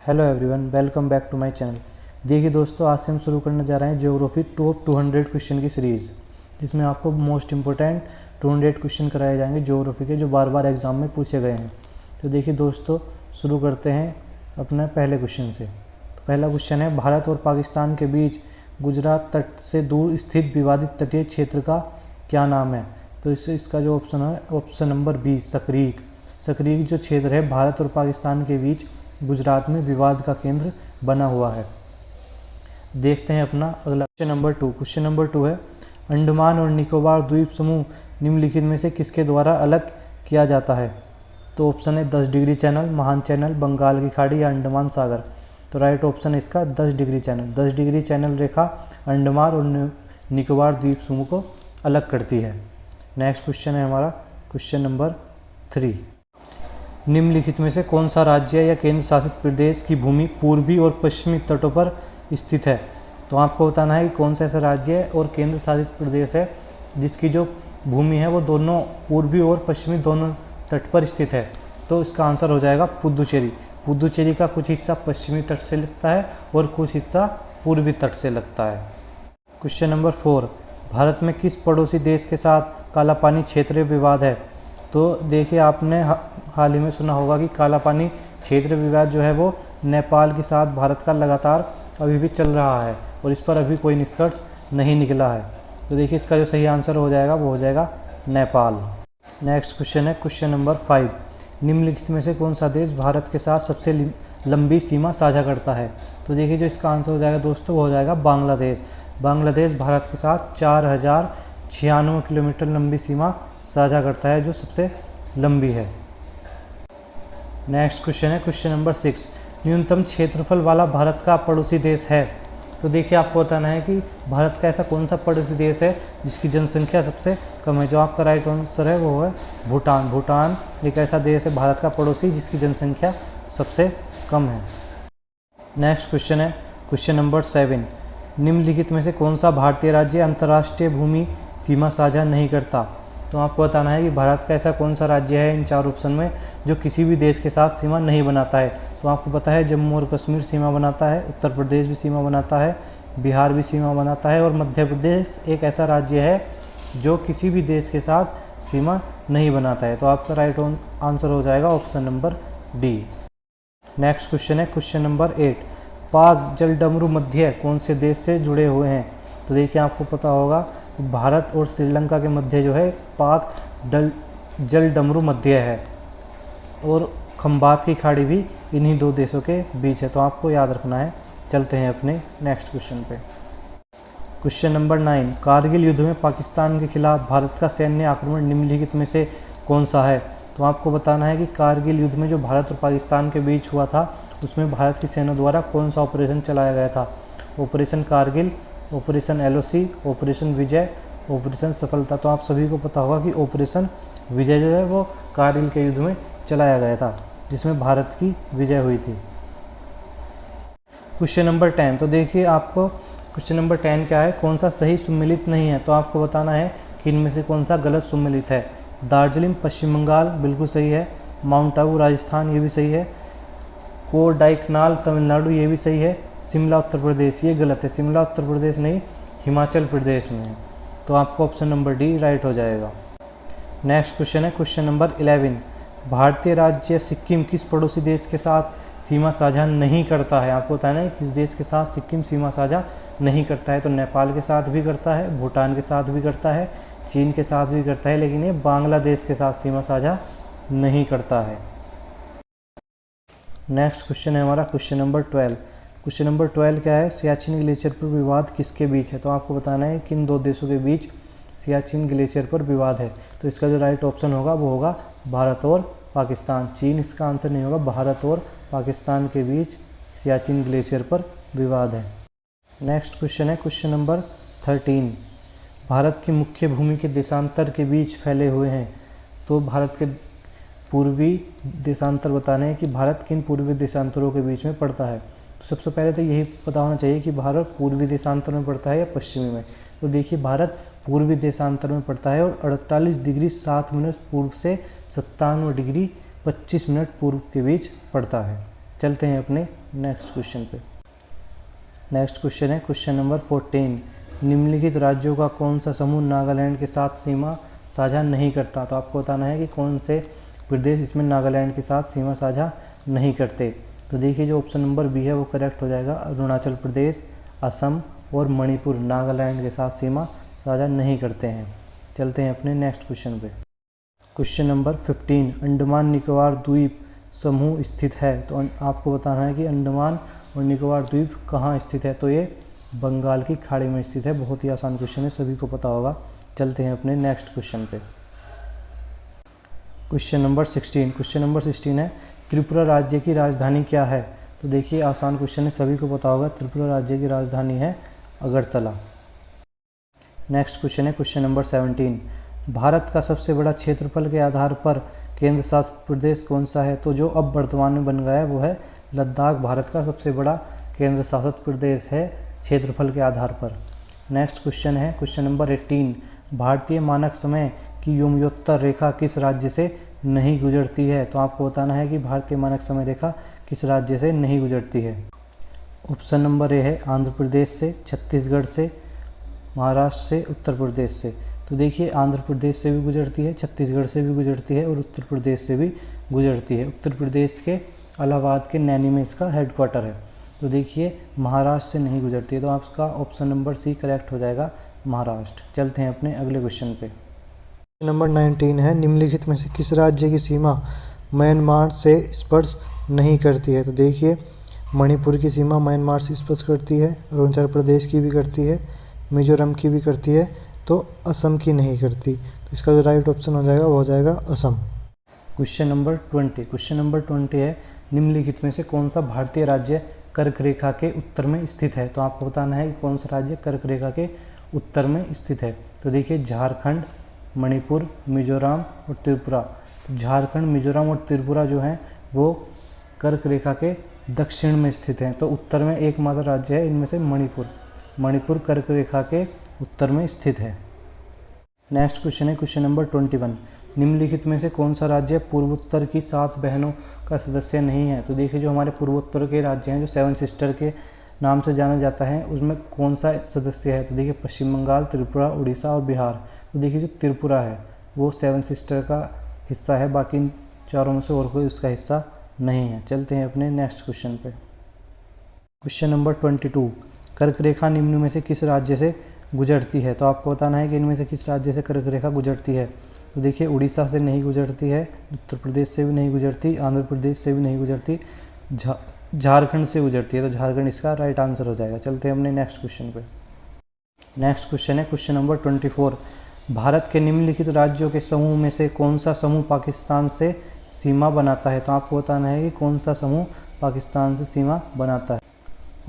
Hello everyone, welcome back to my channel. देखिए दोस्तों, आज से हम शुरू करने जा रहे हैं ज्योग्राफी टॉप 200 क्वेश्चन की सीरीज़, जिसमें आपको मोस्ट इंपॉर्टेंट 200 क्वेश्चन कराए जाएंगे ज्योग्राफी के, जो बार बार एग्जाम में पूछे गए हैं। तो देखिए दोस्तों, शुरू करते हैं अपने पहले क्वेश्चन से। तो पहला क्वेश्चन है, भारत और पाकिस्तान के बीच गुजरात तट से दूर स्थित विवादित तटीय क्षेत्र का क्या नाम है? तो इसका जो ऑप्शन है ऑप्शन नंबर 20, सकरीक। सकरीक जो क्षेत्र है भारत और पाकिस्तान के बीच गुजरात में विवाद का केंद्र बना हुआ है। देखते हैं अपना अगला क्वेश्चन नंबर 2। क्वेश्चन नंबर 2 है, अंडमान और निकोबार द्वीप समूह निम्नलिखित में से किसके द्वारा अलग किया जाता है? तो ऑप्शन है 10 डिग्री चैनल, महान चैनल, बंगाल की खाड़ी या अंडमान सागर। तो राइट ऑप्शन है इसका 10 डिग्री चैनल। 10 डिग्री चैनल रेखा अंडमान और निकोबार द्वीप समूह को अलग करती है। नेक्स्ट क्वेश्चन है हमारा क्वेश्चन नंबर 3। निम्नलिखित में से कौन सा राज्य या केंद्र शासित प्रदेश की भूमि पूर्वी और पश्चिमी तटों पर स्थित है? तो आपको बताना है कि कौन सा ऐसा राज्य है और केंद्र शासित प्रदेश है जिसकी जो भूमि है वो दोनों पूर्वी और पश्चिमी दोनों तट पर स्थित है। तो इसका आंसर हो जाएगा पुदुचेरी। पुदुचेरी का कुछ हिस्सा पश्चिमी तट से लगता है और कुछ हिस्सा पूर्वी तट से लगता है। क्वेश्चन नंबर 4, भारत में किस पड़ोसी देश के साथ काला पानी क्षेत्रीय विवाद है? तो देखिए, आपने हाल ही में सुना होगा कि काला पानी क्षेत्र विवाद जो है वो नेपाल के साथ भारत का लगातार अभी भी चल रहा है और इस पर अभी कोई निष्कर्ष नहीं निकला है। तो देखिए, इसका जो सही आंसर हो जाएगा वो हो जाएगा नेपाल। नेक्स्ट क्वेश्चन है क्वेश्चन नंबर 5। निम्नलिखित में से कौन सा देश भारत के साथ सबसे लंबी सीमा साझा करता है? तो देखिए, जो इसका आंसर हो जाएगा दोस्तों वो हो जाएगा बांग्लादेश। बांग्लादेश भारत के साथ 4096 किलोमीटर लंबी सीमा साझा करता है, जो सबसे लंबी है। नेक्स्ट क्वेश्चन है क्वेश्चन नंबर 6। न्यूनतम क्षेत्रफल वाला भारत का पड़ोसी देश है? तो देखिए, आपको बताना है कि भारत का ऐसा कौन सा पड़ोसी देश है जिसकी जनसंख्या सबसे कम है। जो आपका राइट आंसर है वो है भूटान। भूटान एक ऐसा देश है भारत का पड़ोसी जिसकी जनसंख्या सबसे कम है। नेक्स्ट क्वेश्चन है क्वेश्चन नंबर 7। निम्नलिखित में से कौन सा भारतीय राज्य अंतर्राष्ट्रीय भूमि सीमा साझा नहीं करता? तो आपको बताना है कि भारत का ऐसा कौन सा राज्य है इन 4 ऑप्शन में जो किसी भी देश के साथ सीमा नहीं बनाता है। तो आपको पता है जम्मू और कश्मीर सीमा बनाता है, उत्तर प्रदेश भी सीमा बनाता है, बिहार भी सीमा बनाता है और मध्य प्रदेश एक ऐसा राज्य है जो किसी भी देश के साथ सीमा नहीं बनाता है। तो आपका राइट आंसर हो जाएगा option number D. Next question है क्वेश्चन नंबर 8। पाक जलडमरू मध्य कौन से देश से जुड़े हुए हैं? तो देखिए, आपको पता होगा भारत और श्रीलंका के मध्य जो है पाक जलडमरू मध्य है और खंबात की खाड़ी भी इन्हीं 2 देशों के बीच है। तो आपको याद रखना है। चलते हैं अपने नेक्स्ट क्वेश्चन पे। Question number 9। कारगिल युद्ध में पाकिस्तान के खिलाफ भारत का सैन्य आक्रमण निम्नलिखित में से कौन सा है? तो आपको बताना है कि कारगिल युद्ध में जो भारत और पाकिस्तान के बीच हुआ था उसमें भारत की सेना द्वारा कौन सा ऑपरेशन चलाया गया था? Operation Kargil, operation LOC, operation Vijay, operation Safalta. तो आप सभी को पता होगा कि ऑपरेशन विजय जो है वो कारगिल के युद्ध में चलाया गया था जिसमें भारत की विजय हुई थी। Question number 10। तो देखिए, आपको क्वेश्चन नंबर 10 क्या है, कौन सा सही सुमेलित नहीं है? तो आपको बताना है कि इनमें से कौन सा गलत सुमेलित है। दार्जिलिंग पश्चिम बंगाल बिल्कुल सही है, माउंट आबू राजस्थान ये भी सही है, कोडाईकनाल तमिलनाडु ये भी सही है, शिमला उत्तर प्रदेश ये गलत है। शिमला उत्तर प्रदेश नहीं, हिमाचल प्रदेश में है। तो आपको ऑप्शन नंबर डी राइट हो जाएगा। नेक्स्ट क्वेश्चन है क्वेश्चन नंबर 11। भारतीय राज्य सिक्किम किस पड़ोसी देश के साथ सीमा साझा नहीं करता है? आपको बताना है किस देश के साथ सिक्किम सीमा साझा नहीं करता है। तो नेपाल के साथ भी करता है, भूटान के साथ भी करता है, चीन के साथ भी करता है, लेकिन ये बांग्लादेश के साथ सीमा साझा नहीं करता है। नेक्स्ट क्वेश्चन है हमारा क्वेश्चन नंबर 12। क्वेश्चन नंबर 12 क्या है, सियाचिन ग्लेशियर पर विवाद किसके बीच है? तो आपको बताना है किन 2 देशों के बीच सियाचिन ग्लेशियर पर विवाद है। तो इसका जो राइट ऑप्शन होगा वो होगा भारत और पाकिस्तान। चीन इसका आंसर नहीं होगा, भारत और पाकिस्तान के बीच सियाचिन ग्लेशियर पर विवाद है। नेक्स्ट क्वेश्चन है क्वेश्चन नंबर 13। भारत की मुख्य भूमि के देशांतर के बीच फैले हुए हैं। तो भारत के पूर्वी देशांतर बताने हैं कि भारत किन पूर्वी देशांतरों के बीच में पड़ता है। तो सबसे पहले तो यही पता होना चाहिए कि भारत पूर्वी देशांतर में पड़ता है या पश्चिमी में। तो देखिए, भारत पूर्वी देशांतर में पड़ता है और 48 डिग्री 7 मिनट पूर्व से 97 डिग्री 25 मिनट पूर्व के बीच पड़ता है। चलते हैं अपने नेक्स्ट क्वेश्चन पे। नेक्स्ट क्वेश्चन है क्वेश्चन नंबर 14। निम्नलिखित राज्यों का कौन सा समूह नागालैंड के साथ सीमा साझा नहीं करता? तो आपको बताना है कि कौन से प्रदेश इसमें नागालैंड के साथ सीमा साझा नहीं करते। तो देखिए जो ऑप्शन नंबर बी है वो करेक्ट हो जाएगा। अरुणाचल प्रदेश, असम और मणिपुर नागालैंड के साथ सीमा साझा नहीं करते हैं। चलते हैं अपने नेक्स्ट क्वेश्चन पे। Question number 15। अंडमान निकोबार द्वीप समूह स्थित है। तो आपको बताना है कि अंडमान और निकोबार द्वीप कहाँ स्थित है? तो ये बंगाल की खाड़ी में स्थित है। बहुत ही आसान क्वेश्चन है, सभी को पता होगा। चलते हैं अपने नेक्स्ट क्वेश्चन पे। Question number 16। क्वेश्चन नंबर 16 है त्रिपुरा राज्य की राजधानी क्या है? तो देखिए आसान क्वेश्चन है, सभी को पता होगा। त्रिपुरा राज्य की राजधानी है अगरतला। नेक्स्ट क्वेश्चन है क्वेश्चन नंबर 17। भारत का सबसे बड़ा क्षेत्रफल के आधार पर केंद्र शासित प्रदेश कौन सा है? तो जो अब वर्तमान में बन गया है वो है लद्दाख। भारत का सबसे बड़ा केंद्र शासित प्रदेश है क्षेत्रफल के आधार पर। नेक्स्ट क्वेश्चन है क्वेश्चन नंबर 18। भारतीय मानक समय की योमयोत्तर रेखा किस राज्य से नहीं गुजरती है? तो आपको बताना है कि भारतीय मानक समय रेखा किस राज्य से नहीं गुजरती है। ऑप्शन नंबर ए है आंध्र प्रदेश से, छत्तीसगढ़ से, महाराष्ट्र से, उत्तर प्रदेश से। तो देखिए आंध्र प्रदेश से भी गुजरती है, छत्तीसगढ़ से भी गुजरती है और उत्तर प्रदेश से भी गुजरती है। उत्तर प्रदेश के इलाहाबाद के नैनी में इसका हेडक्वार्टर है। तो देखिए महाराष्ट्र से नहीं गुजरती है, तो आपका ऑप्शन नंबर सी करेक्ट हो जाएगा, महाराष्ट्र। चलते हैं अपने अगले क्वेश्चन पे। नंबर 19 है निम्नलिखित में से किस राज्य की सीमा म्यांमार से स्पर्श नहीं करती है? तो देखिए मणिपुर की सीमा म्यांमार से स्पर्श करती है, अरुणाचल प्रदेश की भी करती है, मिजोरम की भी करती है, तो असम की नहीं करती। तो इसका जो राइट ऑप्शन हो जाएगा वो हो जाएगा Assam. Question number 20। Question number 20 है निम्नलिखित में से कौन सा भारतीय राज्य कर्क रेखा के उत्तर में स्थित है? तो आपको बताना है कि कौन सा राज्य कर्क रेखा के उत्तर में स्थित है। तो देखिए झारखंड, मणिपुर, मिजोरम और त्रिपुरा। तो झारखंड, मिजोरम और त्रिपुरा जो हैं वो कर्क रेखा के दक्षिण में स्थित हैं। तो उत्तर में एकमात्र राज्य है इनमें से मणिपुर। मणिपुर कर्क रेखा के उत्तर में स्थित है। नेक्स्ट क्वेश्चन है क्वेश्चन नंबर 21। निम्नलिखित में से कौन सा राज्य पूर्वोत्तर की 7 बहनों का सदस्य नहीं है? तो देखिए जो हमारे पूर्वोत्तर के राज्य हैं जो 7 सिस्टर के नाम से जाना जाता है उसमें कौन सा सदस्य है? तो देखिए पश्चिम बंगाल, त्रिपुरा, उड़ीसा और बिहार। तो देखिए जो त्रिपुरा है वो 7 सिस्टर का हिस्सा है, बाकी इन चारों में से और कोई उसका हिस्सा नहीं है। चलते हैं अपने नेक्स्ट क्वेश्चन पे। Question number 22। कर्क रेखा निम्न में से किस राज्य से गुजरती है? तो आपको बताना है कि इनमें से किस राज्य से कर्क रेखा गुजरती है। तो देखिए उड़ीसा से नहीं गुजरती है, उत्तर प्रदेश से भी नहीं गुजरती, आंध्र प्रदेश से भी नहीं गुजरती, झारखंड से गुजरती है। तो झारखंड इसका राइट आंसर हो जाएगा। चलते हैं अपने नेक्स्ट क्वेश्चन पे। नेक्स्ट क्वेश्चन है क्वेश्चन नंबर 24। भारत के निम्नलिखित राज्यों के समूह में से कौन सा समूह पाकिस्तान से सीमा बनाता है? तो आपको बताना है कि कौन सा समूह पाकिस्तान से सीमा बनाता है।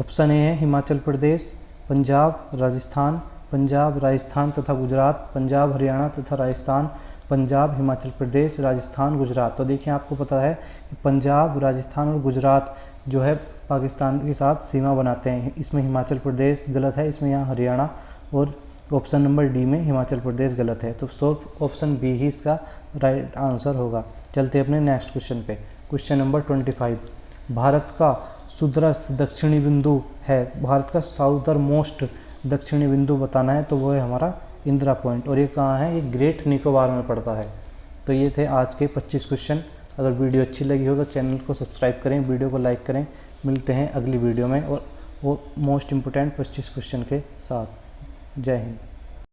ऑप्शन ए है हिमाचल प्रदेश, पंजाब, राजस्थान, पंजाब, राजस्थान तथा गुजरात, पंजाब, हरियाणा तथा राजस्थान, पंजाब, हिमाचल प्रदेश, राजस्थान, गुजरात। तो देखिए आपको पता है कि पंजाब, राजस्थान और गुजरात जो है पाकिस्तान के साथ सीमा बनाते हैं। इसमें हिमाचल प्रदेश गलत है, इसमें यहाँ हरियाणा और ऑप्शन नंबर डी में हिमाचल प्रदेश गलत है। तो सिर्फ ऑप्शन बी ही इसका राइट आंसर होगा। चलते अपने नेक्स्ट क्वेश्चन पे। Question number 25। भारत का सुदूरस्थ दक्षिणी बिंदु है, भारत का साउदर मोस्ट दक्षिणी बिंदु बताना है, तो वो है हमारा इंदिरा पॉइंट। और ये कहाँ है? ये ग्रेट निकोबार में पड़ता है। तो ये थे आज के 25 क्वेश्चन। अगर वीडियो अच्छी लगी हो तो चैनल को सब्सक्राइब करें, वीडियो को लाइक करें। मिलते हैं अगली वीडियो में और वो मोस्ट इम्पोर्टेंट 25 क्वेश्चन के साथ। जय हिंद।